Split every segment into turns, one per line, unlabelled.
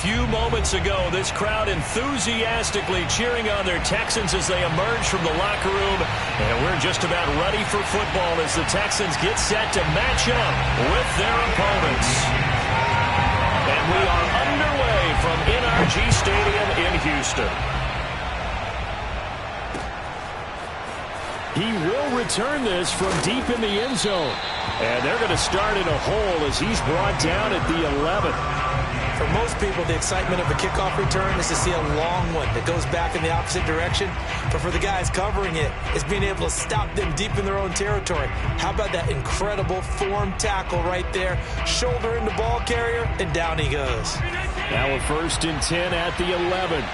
few moments ago, this crowd enthusiastically cheering on their Texans as they emerge from the locker room. And we're just about ready for football as the Texans get set to match up with their opponents. And we are underway from NRG Stadium in Houston. He will return this from deep in the end zone. And they're going to start in a hole as he's brought down at the 11.
For most people, the excitement of a kickoff return is to see a long one that goes back in the opposite direction. But for the guys covering it, it's being able to stop them deep in their own territory. How about that incredible form tackle right there? Shoulder in the ball carrier, and down he goes.
Now a 1st and 10 at the 11.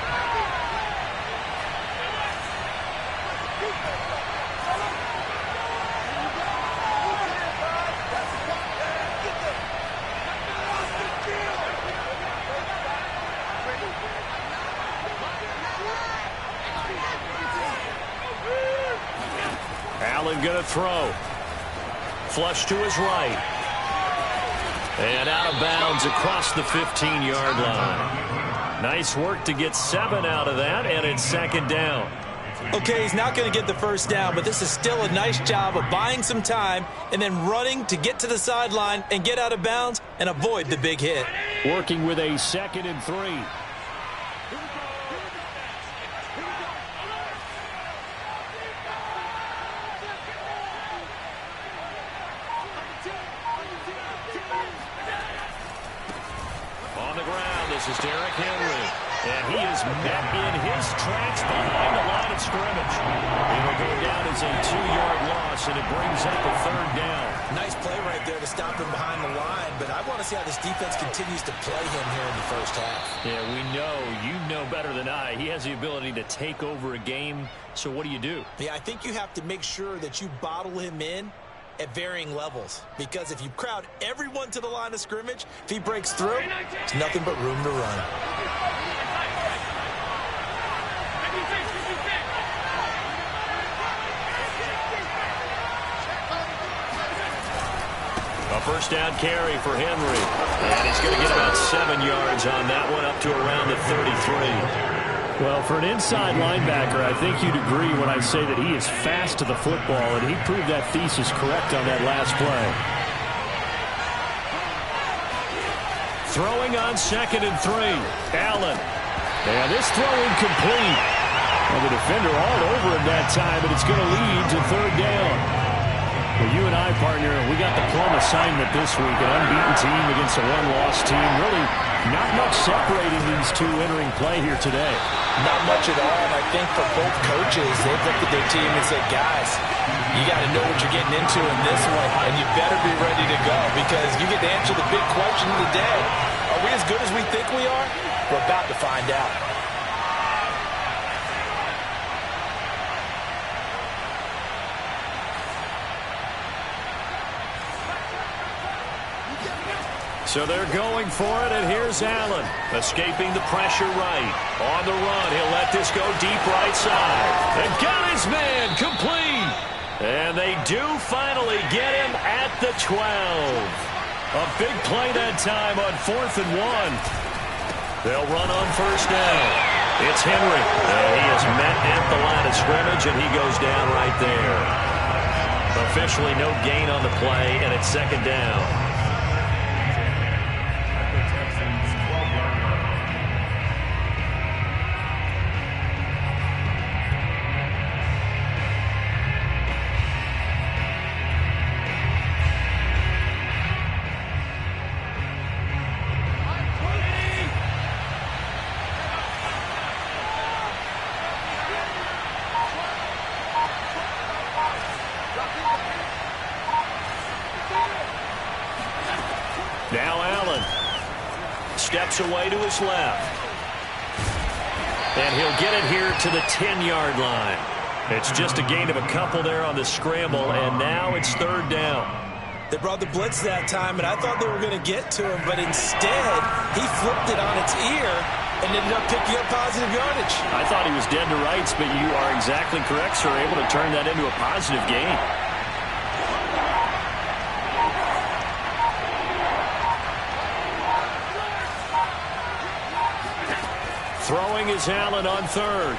Allen going to throw. Flush to his right. And out of bounds across the 15-yard line. Nice work to get 7 out of that, and it's 2nd down.
Okay, he's not going to get the 1st down, but this is still a nice job of buying some time and then running to get to the sideline and get out of bounds and avoid the big hit.
Working with a 2nd and 3. This is Derrick Henry, and he is met in his tracks behind the line of scrimmage. It'll go down as a 2-yard loss, and it brings up a 3rd down.
Nice play right there to stop him behind the line, but I want to see how this defense continues to play him here in the 1st half.
Yeah, we know, you know better than I, he has the ability to take over a game, so what do?
Yeah, I think you have to make sure that you bottle him in at varying levels, because if you crowd everyone to the line of scrimmage, if he breaks through, there's nothing but room to run.
A 1st down carry for Henry, and he's going to get about 7 yards on that one, up to around the 33. Well, for an inside linebacker, I think you'd agree when I say that he is fast to the football, and he proved that thesis correct on that last play. Throwing on 2nd and 3. Allen. And this throw incomplete. And the defender all over him that time, and it's going to lead to 3rd down. Well, you and I, partner, we got the plum assignment this week, an unbeaten team against a one-loss team. Really not much separating these two entering play here today.
Not much at all, and I think for both coaches, they've looked at their team and said, guys, you got to know what you're getting into in this one, and you better be ready to go, because you get to answer the big question of the day. Are we as good as we think we are? We're about to find out.
So they're going for it, and here's Allen, escaping the pressure right. On the run, he'll let this go deep right side. And got his man, complete. And they do finally get him at the 12. A big play that time on 4th and 1. They'll run on 1st down. It's Henry, and he is met at the line of scrimmage, and he goes down right there. Officially no gain on the play, and it's 2nd down. Now Allen steps away to his left. And he'll get it here to the 10-yard line. It's just a gain of a couple there on the scramble, and now it's 3rd down.
They brought the blitz that time, and I thought they were going to get to him, but instead he flipped it on its ear and ended up picking up positive yardage.
I thought he was dead to rights, but you are exactly correct, sir. Able to turn that into a positive gain. Throwing is Allen on third.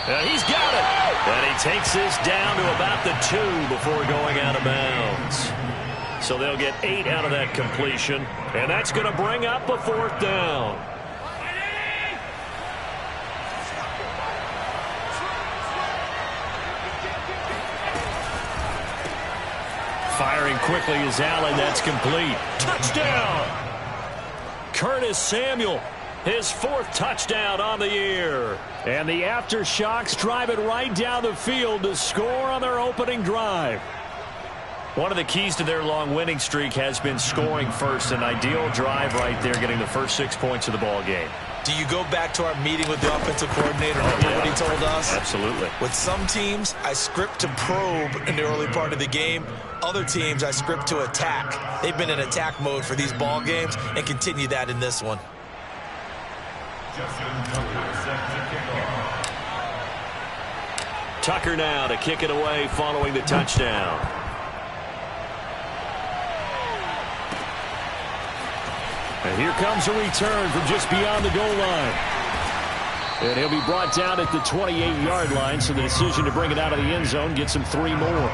And he's got it. And he takes this down to about the 2 before going out of bounds. So they'll get 8 out of that completion. And that's going to bring up a 4th down. Firing quickly is Allen. That's complete. Touchdown! Curtis Samuel, his 4th touchdown on the year. And the Aftershocks drive it right down the field to score on their opening drive. One of the keys to their long winning streak has been scoring first. An ideal drive right there, getting the first 6 points of the ball game.
Do you go back to our meeting with the offensive coordinator? Remember what he told us?
Absolutely.
With some teams, I script to probe in the early part of the game. Other teams, I script to attack. They've been in attack mode for these ball games and continue that in this one.
Tucker now to kick it away following the touchdown. And here comes a return from just beyond the goal line. And he'll be brought down at the 28-yard line, so the decision to bring it out of the end zone gets him 3 more.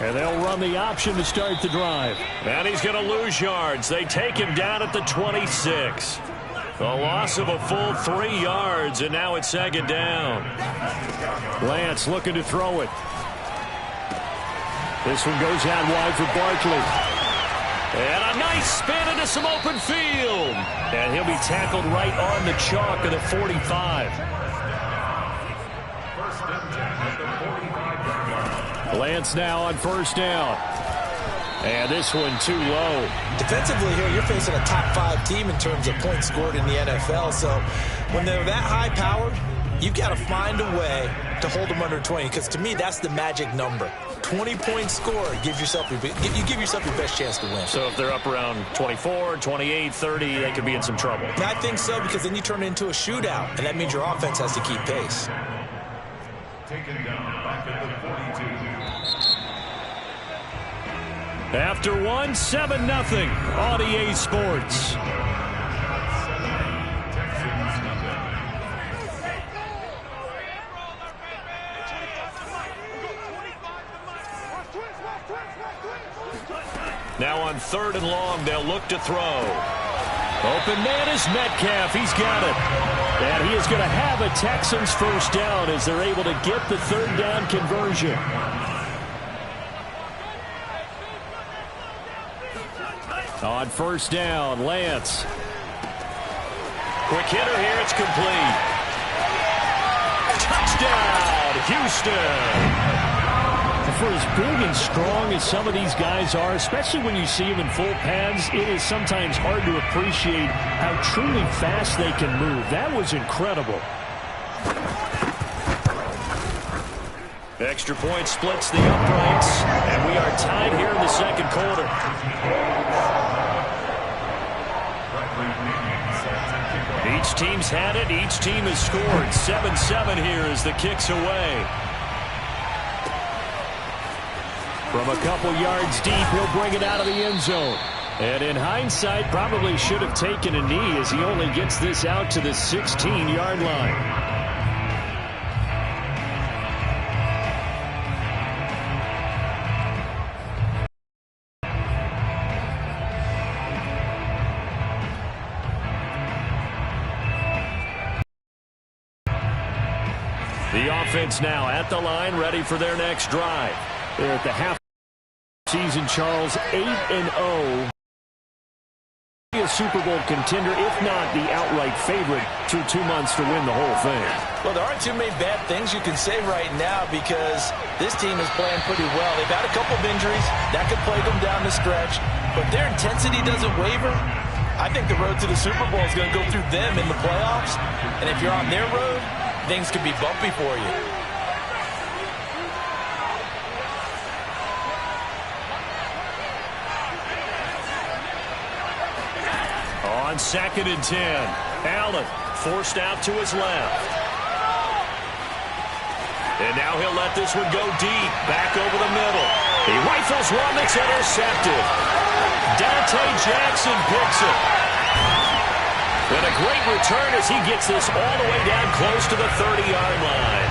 And they'll run the option to start the drive. And he's going to lose yards. They take him down at the 26. A loss of a full 3 yards, and now it's 2nd down. Lance looking to throw it. This one goes out wide for Barkley. And a nice spin into some open field. And he'll be tackled right on the chalk of the 45. Lance now on 1st down. And this one too low.
Defensively here, you're facing a top 5 team in terms of points scored in the NFL. So when they're that high powered, you've got to find a way to hold them under 20. Because to me, that's the magic number. 20 points scored gives yourself you give yourself your best chance to win.
So if they're up around 24, 28, 30, they could be in some trouble.
And I think so, because then you turn it into a shootout, and that means your offense has to keep pace.
Taken down back at the 42.
After 7-0 on EA Sports. Now on 3rd and long, they'll look to throw. Open man is Metcalf. He's got it. And he is going to have a Texans 1st down as they're able to get the 3rd down conversion. On 1st down, Lance. Quick hitter here, it's complete. Touchdown, Houston. For as big and strong as some of these guys are, especially when you see them in full pads, it is sometimes hard to appreciate how truly fast they can move. That was incredible. Extra point splits the uprights, and we are tied here in the 2nd quarter. Each team's had it. Each team has scored. 7-7 here as the kick's away. From a couple yards deep, he'll bring it out of the end zone. And in hindsight, probably should have taken a knee as he only gets this out to the 16-yard line. The offense now at the line, ready for their next drive. They're at the half season, Charles, 8-0. A Super Bowl contender, if not the outright favorite, through 2 months to win the whole thing.
Well, there aren't too many bad things you can say right now because this team is playing pretty well. They've had a couple of injuries. That could plague them down the stretch. But their intensity doesn't waver. I think the road to the Super Bowl is going to go through them in the playoffs. And if you're on their road, things could be bumpy for you.
On 2nd and 10, Allen forced out to his left. And now he'll let this one go deep, back over the middle. He rifles one that's intercepted. Dante Jackson picks it. And a great return as he gets this all the way down close to the 30-yard line.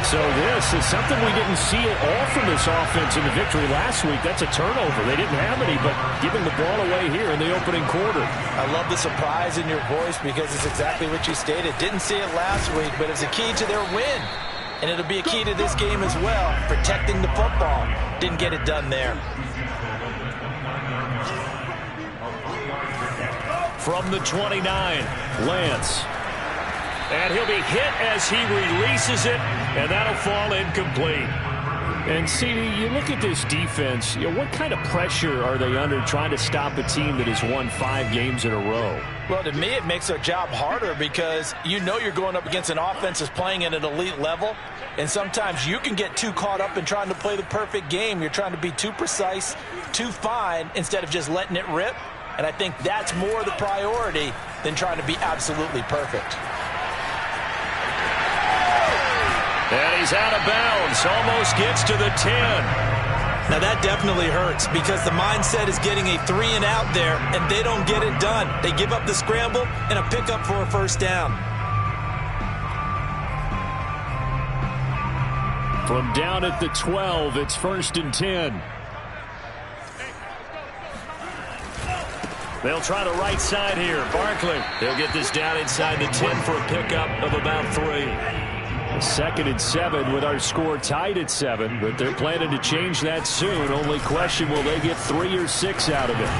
So this is something we didn't see at all from this offense in the victory last week. That's a turnover. They didn't have any, but giving the ball away here in the opening quarter.
I love the surprise in your voice because it's exactly what you stated. Didn't see it last week, but it's a key to their win. And it'll be a key to this game as well, protecting the football. Didn't get it done there.
From the 29, Lance. And he'll be hit as he releases it, and that'll fall incomplete.
And, CD, you look at this defense, what kind of pressure are they under trying to stop a team that has won 5 games in a row?
Well, to me, it makes their job harder because you know you're going up against an offense that's playing at an elite level, and sometimes you can get too caught up in trying to play the perfect game. You're trying to be too precise, too fine, instead of just letting it rip. And I think that's more the priority than trying to be absolutely perfect.
And he's out of bounds, almost gets to the 10.
Now that definitely hurts because the mindset is getting a 3-and-out there, and they don't get it done. They give up the scramble and a pickup for a first down.
From down at the 12, it's 1st and 10.
They'll try the right side here. Barkley. They'll get this down inside the 10 for a pickup of about 3.
2nd and 7 with our score tied at 7, but they're planning to change that soon. Only question, will they get 3 or 6 out of it?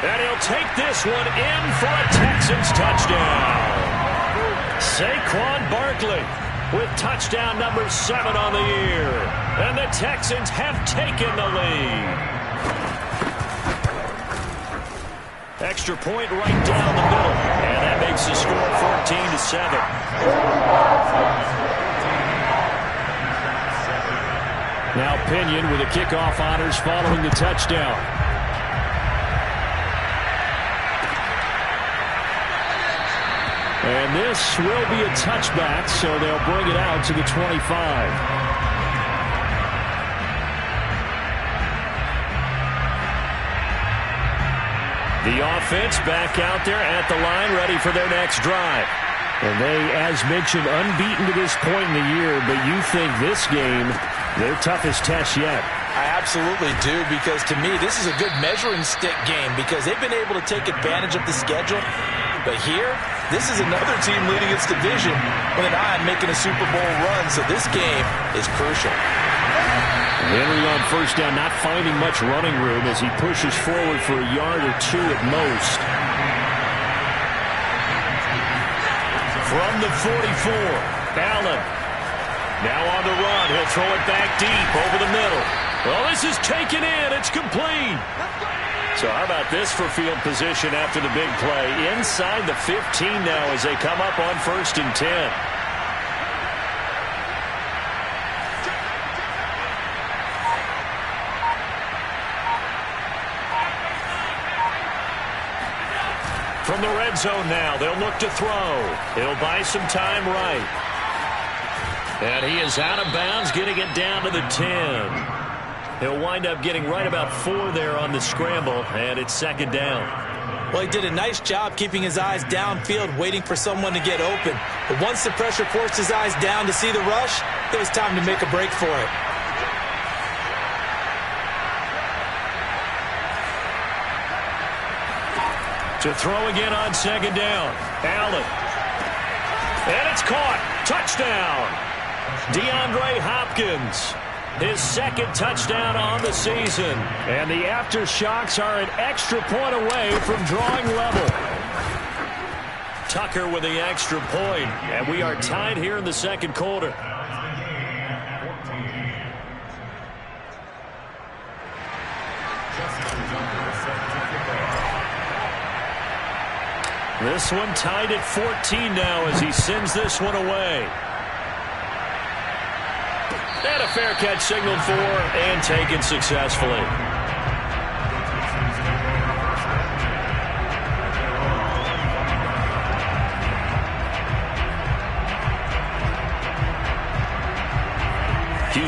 And he'll take this one in for a Texans touchdown. Saquon Barkley with touchdown number 7 on the year. And the Texans have taken the lead. Extra point right down the middle. And that makes the score 14-7.
Now Pinion with the kickoff honors following the touchdown. And this will be a touchback, so they'll bring it out to the 25.
The offense back out there at the line, ready for their next drive.
And they, as mentioned, unbeaten to this point in the year, but you think this game, their toughest test yet.
I absolutely do, because to me, this is a good measuring stick game because they've been able to take advantage of the schedule. But here, this is another team leading its division with an eye on making a Super Bowl run, so this game is crucial.
Henry on first down, not finding much running room as he pushes forward for a yard or 2 at most.
From the 44, Allen. Now on the run. He'll throw it back deep over the middle. Well, this is taken in. It's complete. So how about this for field position after the big play? Inside the 15 now as they come up on 1st and 10. From the red zone now, they'll look to throw. He'll buy some time right. And he is out of bounds, getting it down to the 10. He'll wind up getting right about 4 there on the scramble, and it's 2nd down.
Well, he did a nice job keeping his eyes downfield, waiting for someone to get open. But once the pressure forced his eyes down to see the rush, it was time to make a break for it.
To throw again on 2nd down. Allen. And it's caught. Touchdown. DeAndre Hopkins. His 2nd touchdown on the season.
And the aftershocks are an extra point away from drawing level.
Tucker with the extra point. And we are tied here in the 2nd quarter. This one tied at 14 now as he sends this one away. And a fair catch signaled for and taken successfully.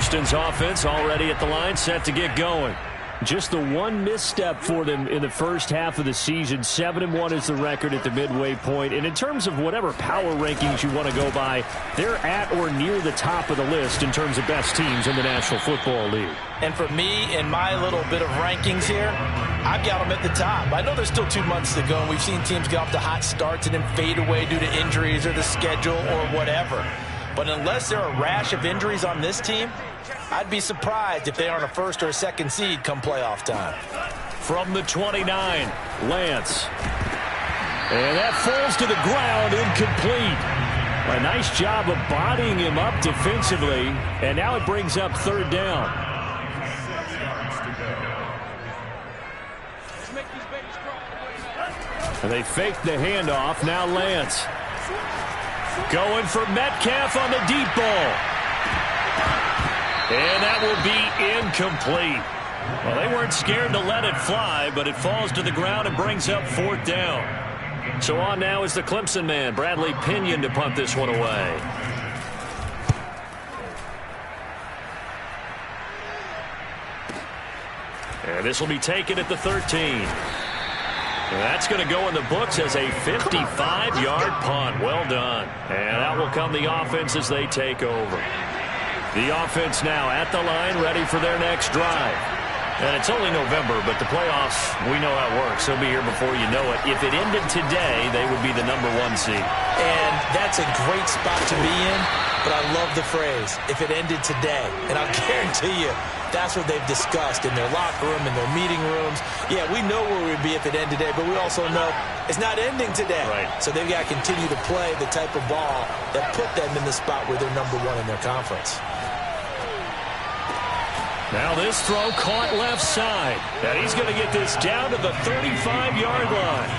Houston's offense already at the line, set to get going.
Just the one misstep for them in the first half of the season. 7-1 is the record at the midway point. And in terms of whatever power rankings you want to go by, they're at or near the top of the list in terms of best teams in the National Football League.
And for me, in my little bit of rankings here, I've got them at the top. I know there's still 2 months to go, and we've seen teams get off to hot starts and then fade away due to injuries or the schedule or whatever. But unless there are a rash of injuries on this team, I'd be surprised if they aren't a first or a second seed come playoff time.
From the 29, Lance. And that falls to the ground, incomplete. A nice job of bodying him up defensively, and now it brings up third down. And they fake the handoff. Now Lance. Going for Metcalf on the deep ball. And that will be incomplete. Well, they weren't scared to let it fly, but it falls to the ground and brings up fourth down. So on now is the Clemson man, Bradley Pinion, to punt this one away. And this will be taken at the 13. And that's going to go in the books as a 55-yard punt. Well done. And out will come the offense as they take over. The offense now at the line, ready for their next drive. And it's only November, but the playoffs, we know how it works. They'll be here before you know it. If it ended today, they would be the #1 seed.
And that's a great spot to be in, but I love the phrase, if it ended today. And I'll guarantee you, that's what they've discussed in their locker room, in their meeting rooms. Yeah, we know where we'd be if it ended today, but we also know it's not ending today.
Right.
So they've got to continue to play the type of ball that put them in the spot where they're #1 in their conference.
Now this throw caught left side. And he's going to get this down to the 35-yard line.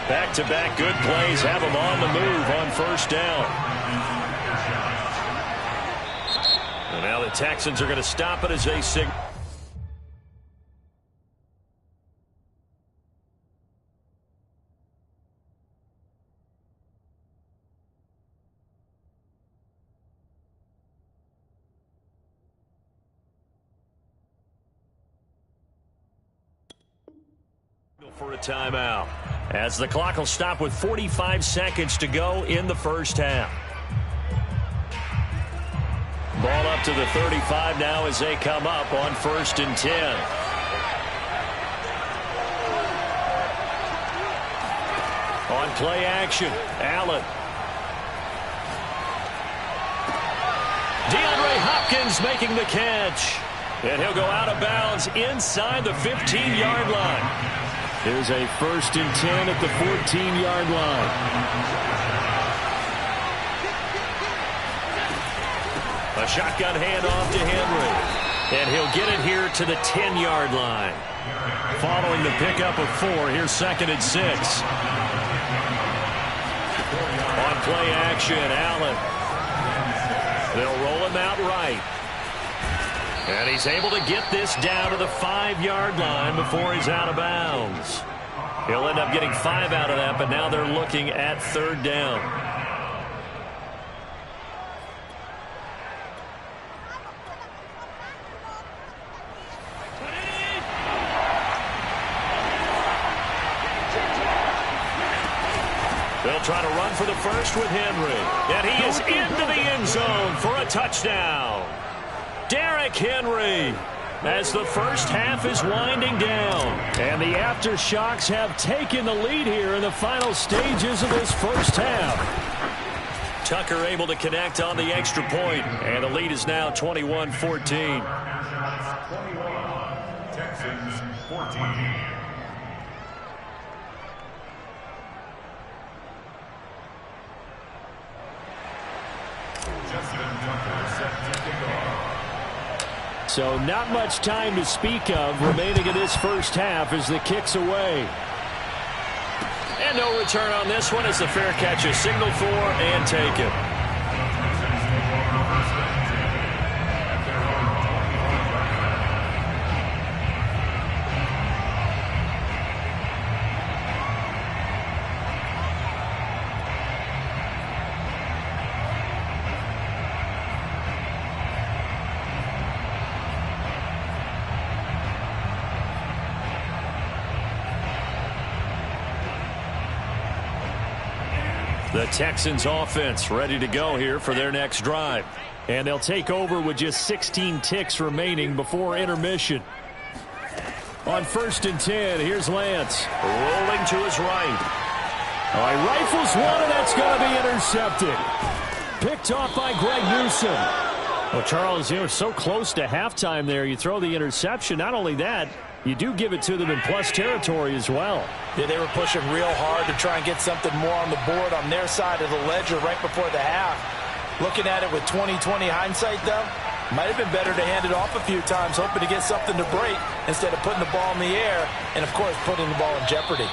Back-to-back good plays have him on the move on first down. And now the Texans are going to stop it as they signal. For a timeout, as the clock will stop with 45 seconds to go in the first half. Ball up to the 35 now as they come up on 1st and 10. On play action, Allen. DeAndre Hopkins making the catch. And he'll go out of bounds inside the 15-yard line.
Here's a 1st and 10 at the 14-yard line.
A shotgun handoff to Henry. And he'll get it here to the 10-yard line. Following the pickup of 4, here's 2nd and 6. On play action, Allen. They'll roll him out right. And he's able to get this down to the 5-yard line before he's out of bounds. He'll end up getting 5 out of that, but now they're looking at 3rd down. They'll try to run for the first with Henry. And he is into the end zone for a touchdown. Derrick Henry, as the first half is winding down.
And the aftershocks have taken the lead here in the final stages of this first half.
Tucker able to connect on the extra point, and the lead is now 21-14.
21, Texans 14.
So not much time to speak of remaining in this first half as the kick's away.
And no return on this one as the fair catch is signaled for and taken. The Texans offense ready to go here for their next drive.
And they'll take over with just 16 ticks remaining before intermission. On 1st and 10, here's Lance.
Rolling to his right.
All right, rifles one, and that's going to be intercepted. Picked off by Greg Newsome. Well, Charles, you know, so close to halftime there. You throw the interception. Not only that, you do give it to them in plus territory as well.
Yeah, they were pushing real hard to try and get something more on the board on their side of the ledger right before the half. Looking at it with 20/20 hindsight, though, might have been better to hand it off a few times, hoping to get something to break instead of putting the ball in the air and, of course, putting the ball in jeopardy.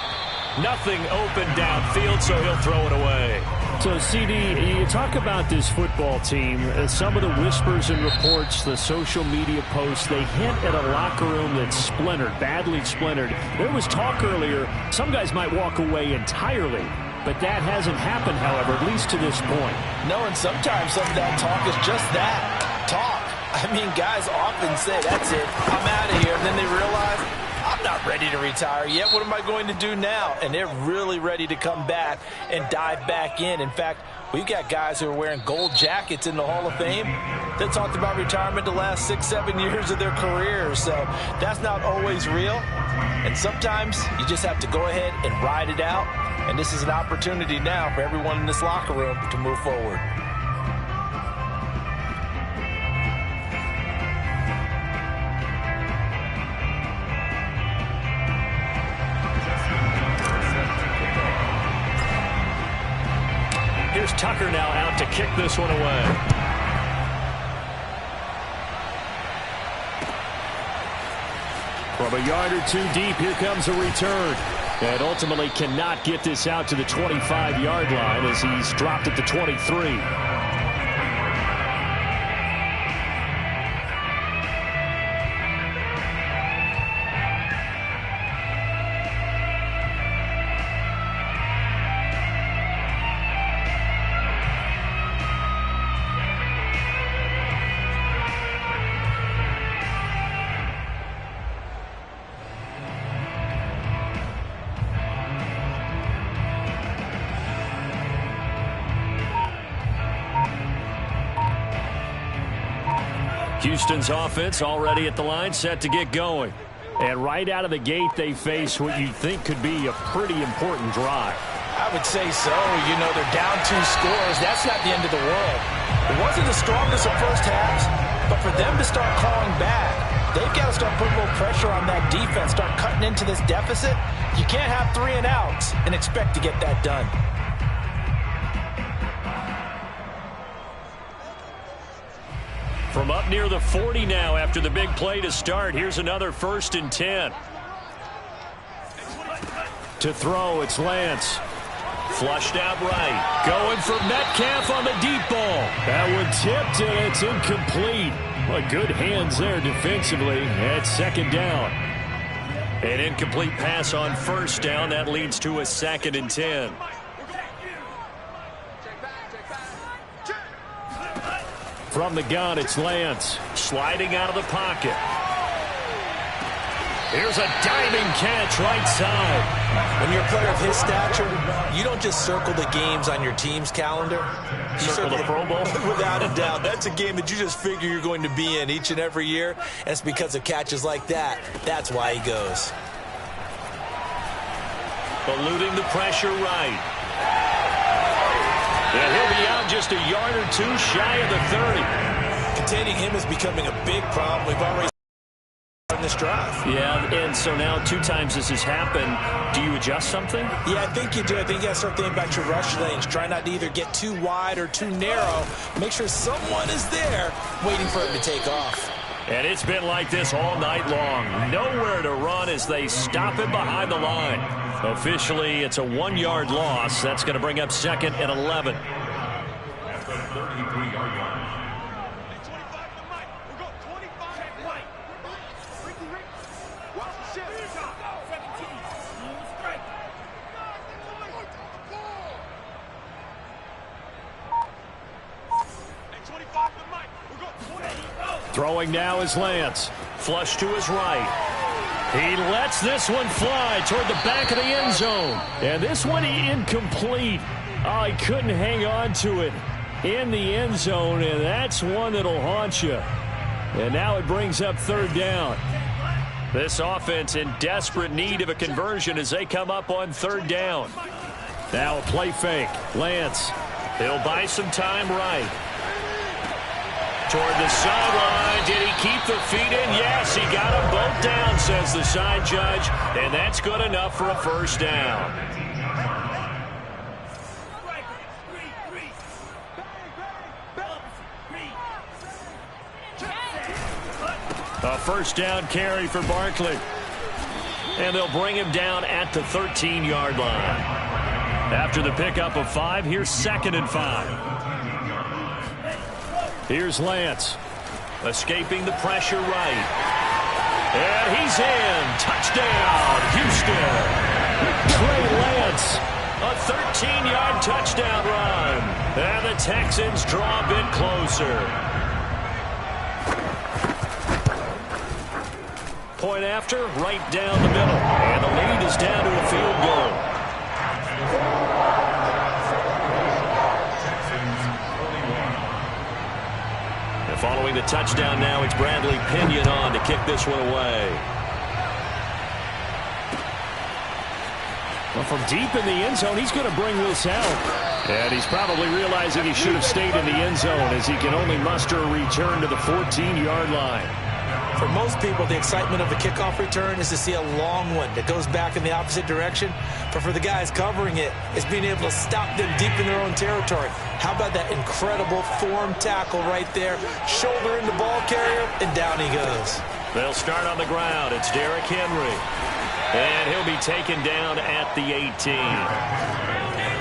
Nothing open downfield, so he'll throw it away.
So, CD, you talk about this football team. Some of the whispers and reports, the social media posts, they hint at a locker room that's splintered, badly splintered. There was talk earlier, some guys might walk away entirely. But that hasn't happened, however, at least to this point.
No, and sometimes some of that talk is just that, talk. I mean, guys often say, that's it, I'm out of here. And then they realize, I'm not ready to retire yet. What am I going to do now? And they're really ready to come back and dive back in. In fact, we've got guys who are wearing gold jackets in the Hall of Fame that talked about retirement the last 6-7 years of their careers. So that's not always real. And sometimes you just have to go ahead and ride it out. And this is an opportunity now for everyone in this locker room to move forward.
Here's Tucker now out to kick this one away.
From a yard or two deep, here comes a return. And ultimately cannot get this out to the 25-yard line as he's dropped at the 23.
Houston's offense already at the line, set to get going.
And right out of the gate, they face what you think could be a pretty important drive.
I would say so. You know, they're down 2 scores. That's not the end of the world. It wasn't the strongest of first halves, but for them to start clawing back, they've got to start putting a little pressure on that defense, start cutting into this deficit. You can't have 3 and outs and expect to get that done.
From up near the 40 now after the big play to start. Here's another 1st and 10.
To throw, it's Lance.
Flushed out right. Going for Metcalf on the deep ball.
That one tipped, and it's incomplete. Well, good hands there defensively at 2nd down.
An incomplete pass on 1st down. That leads to a 2nd and 10.
From the gun, it's Lance.
Sliding out of the pocket. Here's a diving catch right side.
When you're a player of his stature, you don't just circle the games on your team's calendar. You
circle the Pro Bowl?
Without a doubt. That's a game that you just figure you're going to be in each and every year. And it's because of catches like that. That's why he goes.
Eluding the pressure right. And he'll be out just a yard or two shy of the 30.
Containing him is becoming a big problem. We've already on this drive.
Yeah, and so now 2 times this has happened. Do you adjust something?
Yeah, I think you do. I think you got to start thinking about your rush lanes. Try not to either get too wide or too narrow. Make sure someone is there waiting for him to take off.
And it's been like this all night long. Nowhere to run as they stop him behind the line. Officially, it's a 1-yard loss. That's going to bring up 2nd and 11.
At the 33-yard line.
Throwing now is Lance.
Flush to his right. He lets this one fly toward the back of the end zone.
And this one incomplete. Oh, he couldn't hang on to it in the end zone, and that's one that'll haunt you. And now it brings up third down. This offense in desperate need of a conversion as they come up on third down. Now a play fake. Lance. He'll buy some time right. Toward the sideline. Did he keep the feet in? Yes, he got them both down, says the side judge. And that's good enough for a first down. A first down carry for Barkley. And they'll bring him down at the 13-yard line. After the pickup of 5, here's 2nd and 5. Here's Lance. Escaping the pressure right. And he's in. Touchdown, Houston. Trey Lance. A 13-yard touchdown run. And the Texans draw a bit closer. Point after, right down the middle. And the lead is down to a field goal. And following the touchdown now, it's Bradley Pinion on to kick this one away. Well, from deep in the end zone, he's going to bring this out. And he's probably realizing he should have stayed in the end zone as he can only muster a return to the 14-yard line.
For most people, the excitement of the kickoff return is to see a long one that goes back in the opposite direction. But for the guys covering it, it's being able to stop them deep in their own territory. How about that incredible form tackle right there? Shoulder in the ball carrier, and down he goes.
They'll start on the ground. It's Derrick Henry. And he'll be taken down at the 18.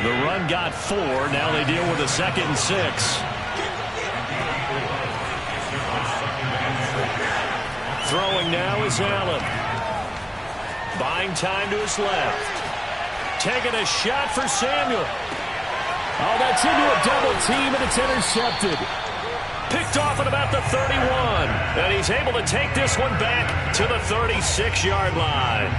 The run got 4. Now they deal with a 2nd and 6. Throwing now is Allen. Buying time to his left. Taking a shot for Samuel.
Oh, that's into a double team, and it's intercepted.
Picked off at about the 31. And he's able to take this one back to the 36-yard line.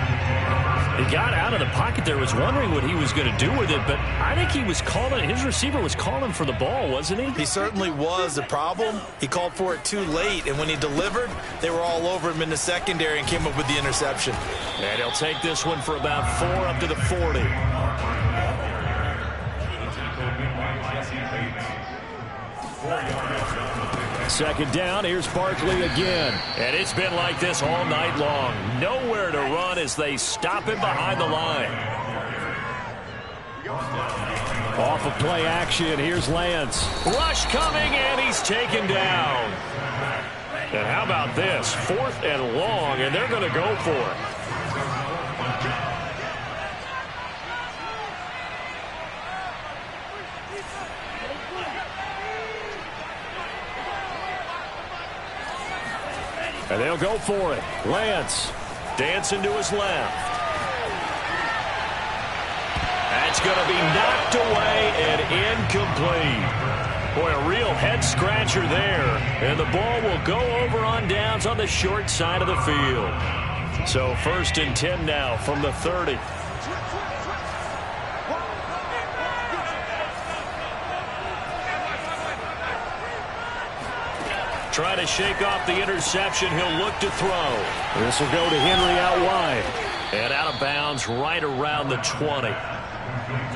He got out of the pocket there, was wondering what he was going to do with it, but I think he was calling, his receiver was calling for the ball, wasn't he?
He certainly was. The problem, he called for it too late, and when he delivered, they were all over him in the secondary and came up with the interception.
And he'll take this one for about 4 up to the 40.
Second down, here's Barkley again.
And it's been like this all night long. Nowhere to run as they stop him behind the line.
Off of play action, here's Lance.
Rush coming, and he's taken down. And how about this? 4th and long, and they're going to go for it.
And they'll go for it. Lance
dancing to his left. That's going to be knocked away and incomplete. Boy, a real head-scratcher there. And the ball will go over on downs on the short side of the field. So 1st and 10 now from the 30. Trying to shake off the interception. He'll look to throw.
This will go to Henry out wide.
And out of bounds right around the 20.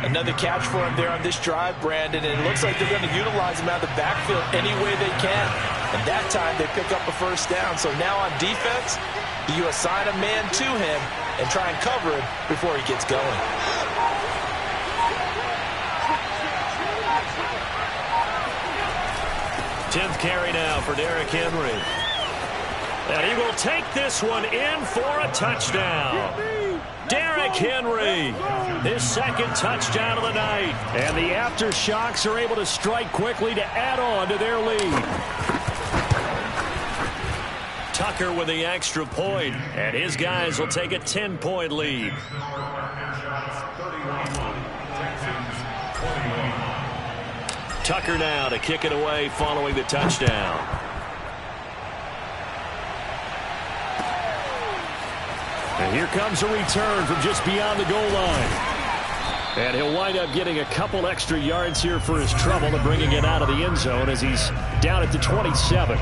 Another catch for him there on this drive, Brandon, and it looks like they're going to utilize him out of the backfield any way they can. And that time they pick up a first down. So now on defense, you assign a man to him and try and cover him before he gets going.
Tenth carry now for Derrick Henry. And he will take this one in for a touchdown. Derrick Henry, his 2nd touchdown of the night.
And the aftershocks are able to strike quickly to add on to their lead.
Tucker with the extra point, and his guys will take a 10-point lead. Tucker now to kick it away following the touchdown.
And here comes a return from just beyond the goal line. And he'll wind up getting a couple extra yards here for his trouble and bringing it out of the end zone as he's down at the 27.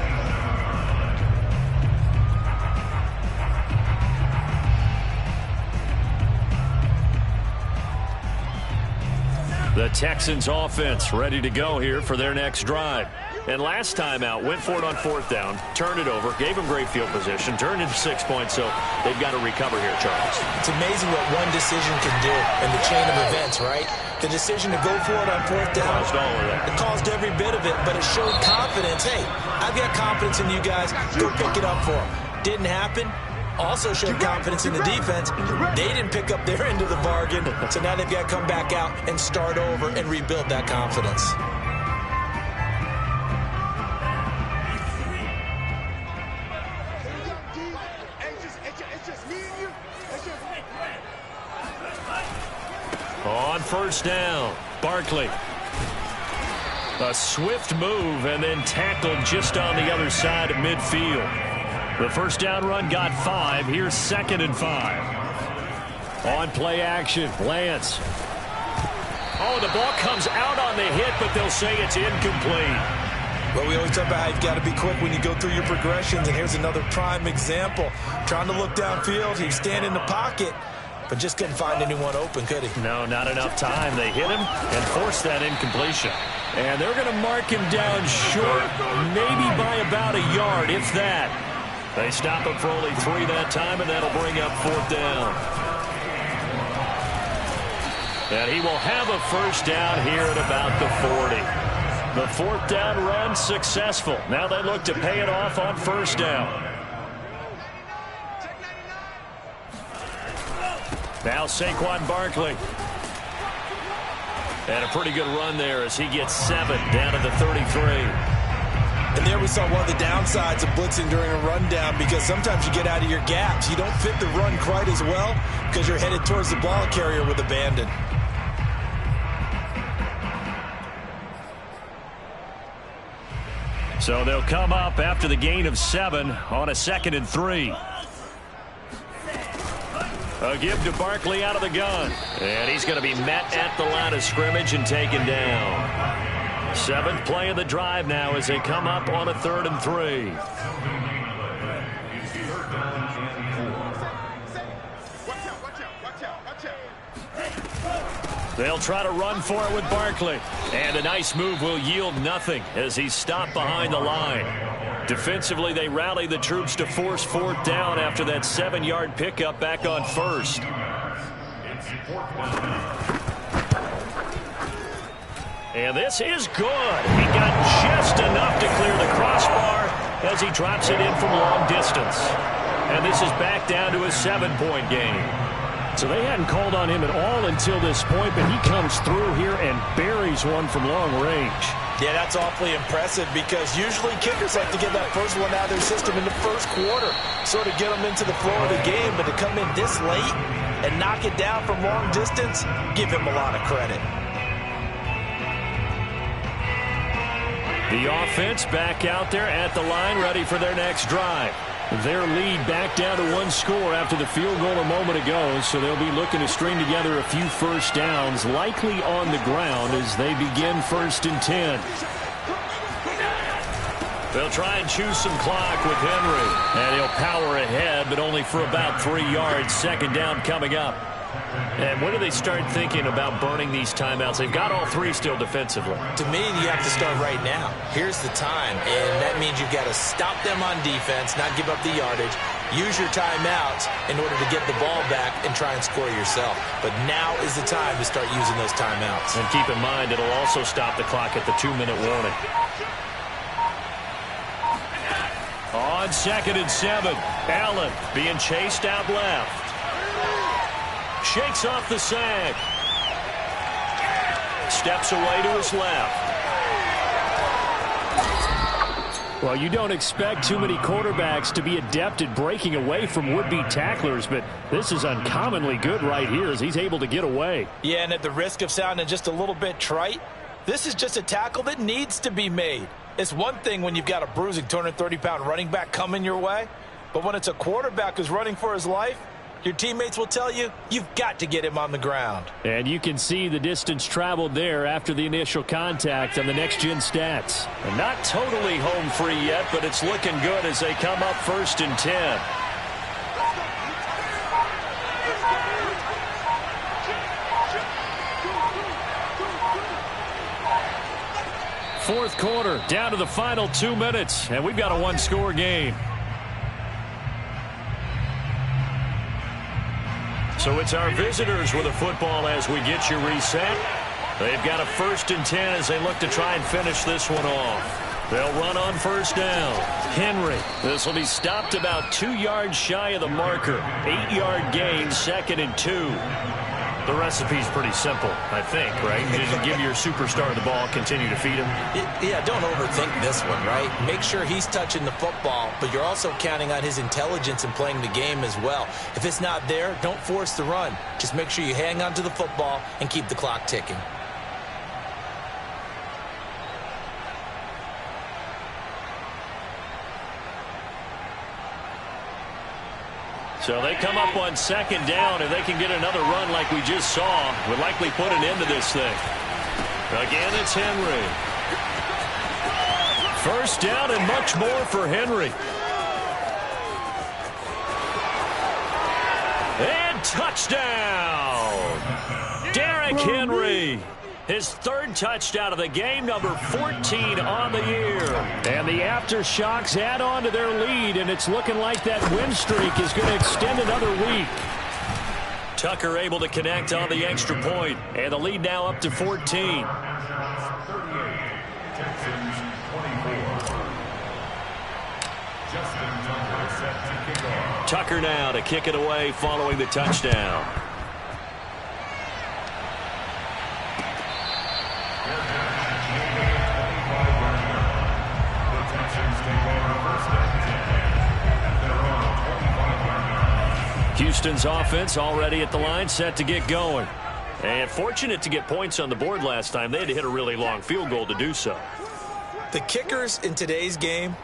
The Texans offense ready to go here for their next drive. And last time out, went for it on 4th down, turned it over, gave them great field position, turned into 6 points, so they've got to recover here, Charles.
It's amazing what one decision can do in the chain of events, right? The decision to go for it on 4th down,
caused all of that.
It caused every bit of it, but it showed confidence. Hey, I've got confidence in you guys. Go pick it up for them. Didn't happen. Also showed confidence in the defense. They didn't pick up their end of the bargain, so now they've got to come back out and start over and rebuild that confidence.
On 1st down, Barkley. A swift move and then tackled just on the other side of midfield. The 1st down run got 5. Here's 2nd and 5. On play action, Lance. Oh, the ball comes out on the hit, but they'll say it's incomplete.
Well, we always talk about how you've got to be quick when you go through your progressions, and here's another prime example. Trying to look downfield, he's standing in the pocket, but just couldn't find anyone open, could he?
No, not enough time. They hit him and forced that incompletion. And they're going to mark him down short, maybe by about a yard, if that. They stop him for only 3 that time, and that'll bring up 4th down. And he will have a 1st down here at about the 40. The 4th down run successful. Now they look to pay it off on 1st down. Now Saquon Barkley. And a pretty good run there as he gets 7 down to the 33.
And there we saw one of the downsides of blitzing during a rundown, because sometimes you get out of your gaps. You don't fit the run quite as well because you're headed towards the ball carrier with abandon.
So they'll come up after the gain of 7 on a 2nd and 3. A give to Barkley out of the gun. And he's going to be met at the line of scrimmage and taken down. 7th play of the drive now as they come up on a 3rd and 3. They'll try to run for it with Barkley. And a nice move will yield nothing as he's stopped behind the line. Defensively, they rally the troops to force 4th down after that 7-yard pickup back on 1st. And this is good. He got just enough to clear the crossbar as he drops it in from long distance. And this is back down to a 7-point game.
So they hadn't called on him at all until this point, but he comes through here and buries one from long range.
Yeah, that's awfully impressive, because usually kickers like to get that first one out of their system in the 1st quarter, sort of get them into the flow of the game. But to come in this late and knock it down from long distance, give him a lot of credit.
The offense back out there at the line, ready for their next drive.
Their lead back down to 1 score after the field goal a moment ago, so they'll be looking to string together a few 1st downs, likely on the ground as they begin 1st and 10.
They'll try and choose some clock with Henry. And he'll power ahead, but only for about 3 yards. 2nd down coming up. And when do they start thinking about burning these timeouts? They've got all 3 still defensively.
To me, you have to start right now. Here's the time, and that means you've got to stop them on defense, not give up the yardage, use your timeouts in order to get the ball back and try and score yourself. But now is the time to start using those timeouts.
And keep in mind, it'll also stop the clock at the 2-minute warning. On 2nd and 7, Allen being chased out left. Shakes off the sack. Steps away to his left.
Well, you don't expect too many quarterbacks to be adept at breaking away from would-be tacklers, but this is uncommonly good right here as he's able to get away.
Yeah, and at the risk of sounding just a little bit trite, this is just a tackle that needs to be made. It's one thing when you've got a bruising 230-pound running back coming your way, but when it's a quarterback who's running for his life, Your teammates will tell you, you've got to get him on the ground.
And you can see the distance traveled there after the initial contact on the next-gen stats.
And not totally home free yet, but it's looking good as they come up 1st and 10. Fourth quarter, down to the final 2 minutes, and we've got a one-score game. So it's our visitors with the football as we get you reset. They've got a 1st and 10 as they look to try and finish this one off. They'll run on 1st down. Henry. This will be stopped about 2 yards shy of the marker. 8-yard gain, 2nd and 2. The recipe's pretty simple, I think, right? You just give your superstar the ball, continue to feed him.
Yeah, don't overthink this one, right? Make sure he's touching the football, but you're also counting on his intelligence in playing the game as well. If it's not there, don't force the run. Just make sure you hang on to the football and keep the clock ticking.
So they come up on 2nd down, and they can get another run like we just saw. Would likely put an end to this thing. Again, it's Henry. 1st down and much more for Henry. And touchdown! Derrick Henry. His 3rd touchdown of the game, number 14 on the year.
And the aftershocks add on to their lead, and it's looking like that win streak is going to extend another week.
Tucker able to connect on the extra point, and the lead now up to 14.
38, Texans 24. Justin Tucker set to kick off.
Tucker now to kick it away following the touchdown. Houston's offense already at the line, set to get going. And fortunate to get points on the board last time. They had to hit a really long field goal to do so.
The kickers in today's game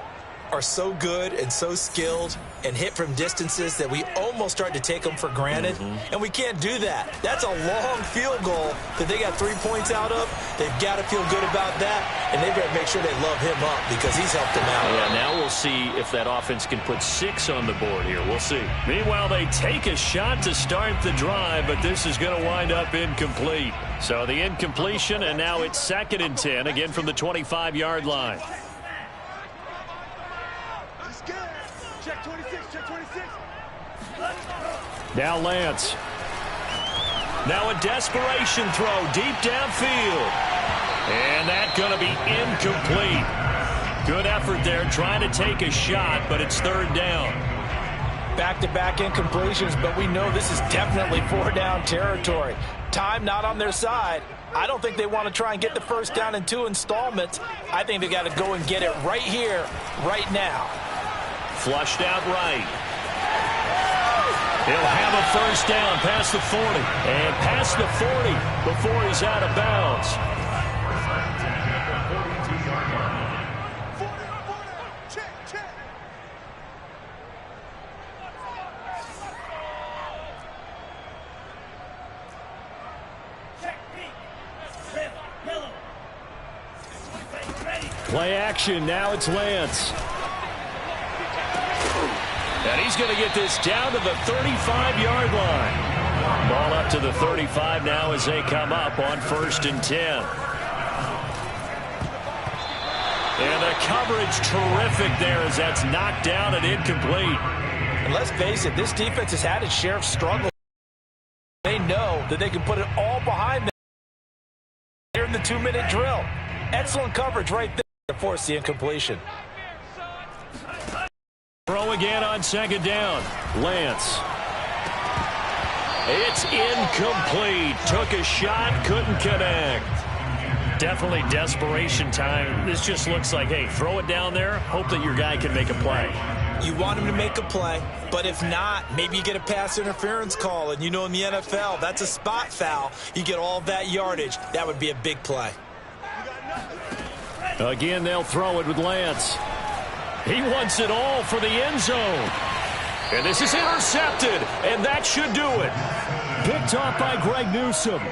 are so good and so skilled and hit from distances that we almost start to take them for granted. And we can't do that. That's a long field goal that they got 3 points out of. They've got to feel good about that, and they've got to make sure they love him up because he's helped them out.
Yeah, now we'll see if that offense can put 6 on the board here. We'll see. Meanwhile, they take a shot to start the drive, but this is going to wind up incomplete. So the incompletion, and now it's 2nd and 10, again from the 25-yard line.
Check 26, check 26.
Now Lance.
Now a desperation throw deep downfield. And that's going to be incomplete. Good effort there trying to take a shot, but it's 3rd down.
Back-to-back incompletions, but we know this is definitely 4-down territory. Time not on their side. I don't think they want to try and get the 1st down in 2 installments. I think they got to go and get it right here, right now.
Flushed out right. He'll have a 1st down past the 40. And past the 40 before he's out of bounds.
Play action. Now it's Lance.
And he's going to get this down to the 35-yard line. Ball up to the 35 now as they come up on 1st and 10. And the coverage terrific there as that's knocked down and incomplete.
And let's face it, this defense has had its share of struggle. They know that they can put it all behind them here in the 2-minute drill. Excellent coverage right there to force the incompletion.
Throw again on 2nd down. Lance. It's incomplete. Took a shot, couldn't connect. Definitely desperation time. This just looks like, hey, throw it down there, hope that your guy can make a play.
You want him to make a play, but if not, maybe you get a pass interference call, and you know in the NFL, that's a spot foul. You get all that yardage. That would be a big play.
Again, they'll throw it with Lance.
He wants it all for the end zone. And this is intercepted, and that should do it.
Picked off by Greg Newsome.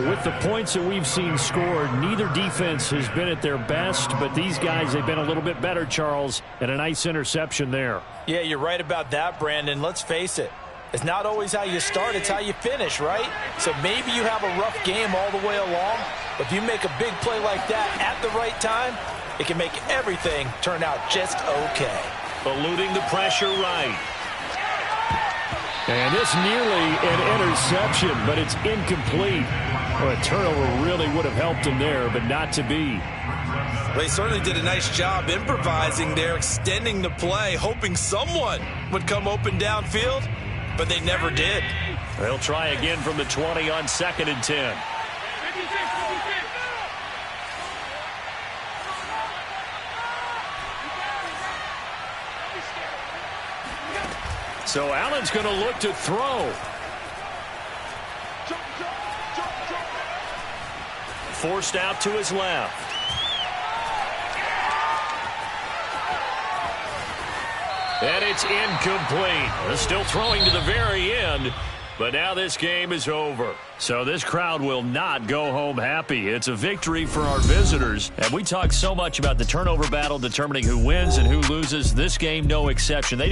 With the points that we've seen scored, neither defense has been at their best, but these guys, they've been a little bit better, Charles, and a nice interception there.
Yeah, you're right about that, Brandon. Let's face it. It's not always how you start, it's how you finish, right? So maybe you have a rough game all the way along, but if you make a big play like that at the right time, it can make everything turn out just okay.
Eluding the pressure right.
And this nearly an interception, but it's incomplete. Well, a turnover really would have helped him there, but not to be.
They certainly did a nice job improvising there, extending the play, hoping someone would come open downfield, but they never did.
They'll try again from the 20 on 2nd and 10. So Allen's going to look to throw. Forced out to his left. And it's incomplete. They're still throwing to the very end, but now this game is over. So this crowd will not go home happy. It's a victory for our visitors. And we talk so much about the turnover battle determining who wins and who loses. This game, no exception. They didn't